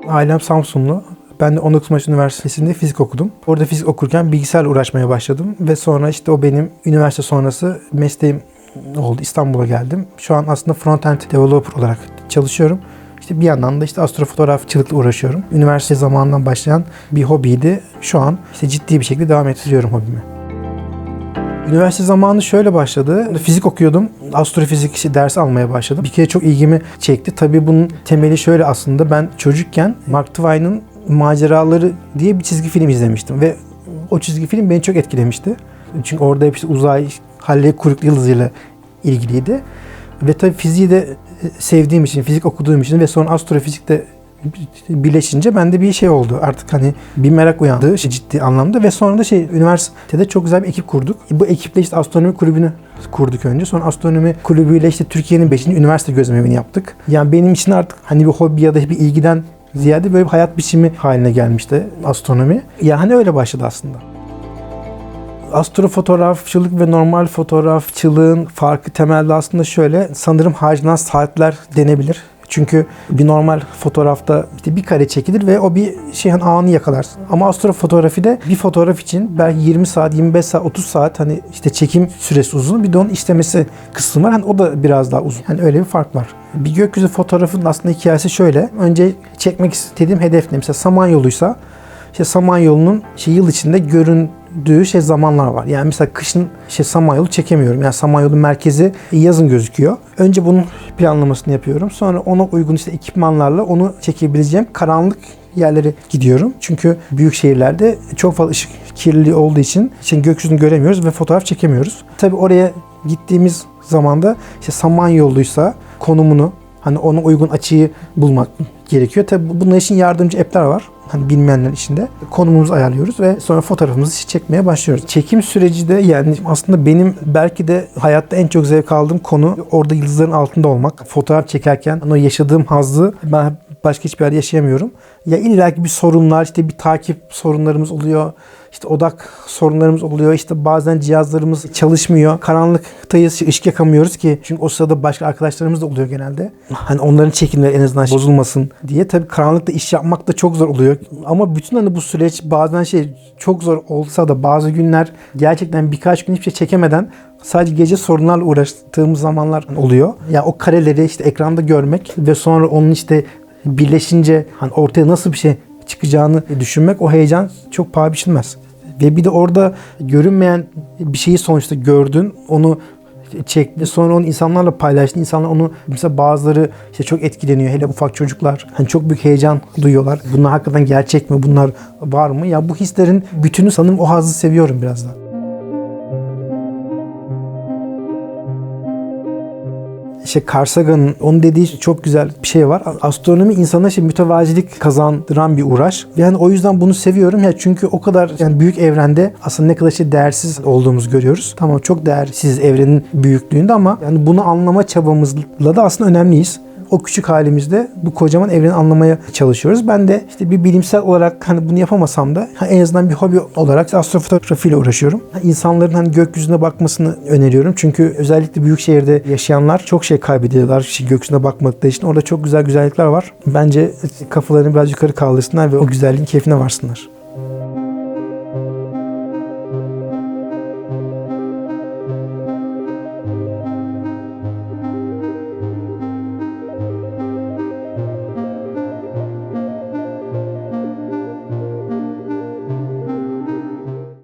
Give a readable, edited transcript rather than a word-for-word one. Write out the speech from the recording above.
Ailem Samsunlu. Ben de 19 Mayıs Üniversitesi'nde fizik okudum. Orada fizik okurken bilgisayarla uğraşmaya başladım. Ve sonra işte o benim üniversite sonrası mesleğim oldu. İstanbul'a geldim. Şu an aslında front-end developer olarak çalışıyorum. İşte bir yandan da işte astrofotoğrafçılıkla uğraşıyorum. Üniversite zamanından başlayan bir hobiydi. Şu an işte ciddi bir şekilde devam ettiriyorum hobimi. Üniversite zamanı şöyle başladı. Fizik okuyordum. Astrofizik dersi almaya başladım. Bir kere çok ilgimi çekti. Tabii bunun temeli şöyle aslında. Ben çocukken Mark Twain'in Maceraları diye bir çizgi film izlemiştim. Ve o çizgi film beni çok etkilemişti. Çünkü orada hep işte uzay, Halley kuyruklu yıldızıyla ilgiliydi. Ve tabii fiziği de sevdiğim için, fizik okuduğum için ve sonra astrofizikte birleşince bende bir şey oldu. Artık hani bir merak uyandı ciddi anlamda ve sonra da üniversitede çok güzel bir ekip kurduk. Bu ekiple işte astronomi kulübünü kurduk önce. Sonra astronomi kulübüyle işte Türkiye'nin 5. üniversite gözlemini yaptık. Yani benim için artık hani bir hobi ya da bir ilgiden ziyade böyle bir hayat biçimi haline gelmişti astronomi. Yani hani öyle başladı aslında. Astrofotoğrafçılık ve normal fotoğrafçılığın farkı temelde aslında şöyle. Sanırım harcanan saatler denebilir. Çünkü bir normal fotoğrafta işte bir kare çekilir ve o bir anı yakalarsın. Ama astrofotografide bir fotoğraf için belki 20 saat, 25 saat, 30 saat hani işte çekim süresi uzun. Bir de onun işlemesi kısmı var. Hani o da biraz daha uzun. Yani öyle bir fark var. Bir gökyüzü fotoğrafının aslında hikayesi şöyle. Önce çekmek istediğim hedef ne? Mesela Samanyolu'ysa Samanyolu'nun yıl içinde göründüğü zamanlar var. Yani mesela kışın Samanyolu çekemiyorum. Yani Samanyolu merkezi yazın gözüküyor. Önce bunun planlamasını yapıyorum. Sonra ona uygun ekipmanlarla onu çekebileceğim karanlık yerlere gidiyorum. Çünkü büyük şehirlerde çok fazla ışık kirliliği olduğu için gökyüzünü göremiyoruz ve fotoğraf çekemiyoruz. Tabii oraya gittiğimiz zaman da Samanyolu'ysa konumunu, hani ona uygun açıyı bulmak gerekiyor. Tabii bunun için yardımcı app'ler var. Hani bilmeyenler içinde konumumuzu ayarlıyoruz ve sonra fotoğrafımızı çekmeye başlıyoruz. Çekim süreci de yani aslında benim belki de hayatta en çok zevk aldığım konu orada yıldızların altında olmak. Fotoğraf çekerken o yaşadığım hazzı ben başka hiçbir yerde yaşayamıyorum. Ya illaki bir sorunlar, bir takip sorunlarımız oluyor. Odak sorunlarımız oluyor. Bazen cihazlarımız çalışmıyor. Karanlıktayız, ışık yakamıyoruz ki. Çünkü o sırada başka arkadaşlarımız da oluyor genelde. Hani onların çekimleri en azından bozulmasın diye. Tabii karanlıkta iş yapmak da çok zor oluyor. Ama bütün bu süreç bazen çok zor olsa da bazı günler gerçekten birkaç gün hiçbir şey çekemeden sadece gece sorunlarla uğraştığımız zamanlar oluyor. Ya o kareleri ekranda görmek ve sonra onun birleşince hani ortaya nasıl bir şey çıkacağını düşünmek, o heyecan çok paha biçilmez. Ve bir de orada görünmeyen bir şeyi sonuçta gördün, onu çekti, sonra onu insanlarla paylaştın. İnsanlar onu mesela bazıları çok etkileniyor. Hele ufak çocuklar hani çok büyük heyecan duyuyorlar. Bunlar hakikaten gerçek mi? Bunlar var mı? Ya bu hislerin bütünü sanırım o hazzı seviyorum biraz da. Carl Sagan'ın onun dediği çok güzel bir şey var. Astronomi insana mütevazilik kazandıran bir uğraş. Yani o yüzden bunu seviyorum ya, çünkü o kadar büyük evrende aslında ne kadar değersiz olduğumuzu görüyoruz. Tamam, çok değersiz evrenin büyüklüğünde ama yani bunu anlama çabamızla da aslında önemliyiz. O küçük halimizde bu kocaman evreni anlamaya çalışıyoruz. Ben de bir bilimsel olarak hani bunu yapamasam da en azından bir hobi olarak astrofotoğrafiyle uğraşıyorum. İnsanların gökyüzüne bakmasını öneriyorum. Çünkü özellikle büyük şehirde yaşayanlar çok kaybediyorlar gökyüzüne bakmadıkları için. Orada çok güzel güzellikler var. Bence kafalarını biraz yukarı kaldırsınlar ve o güzelliğin keyfine varsınlar.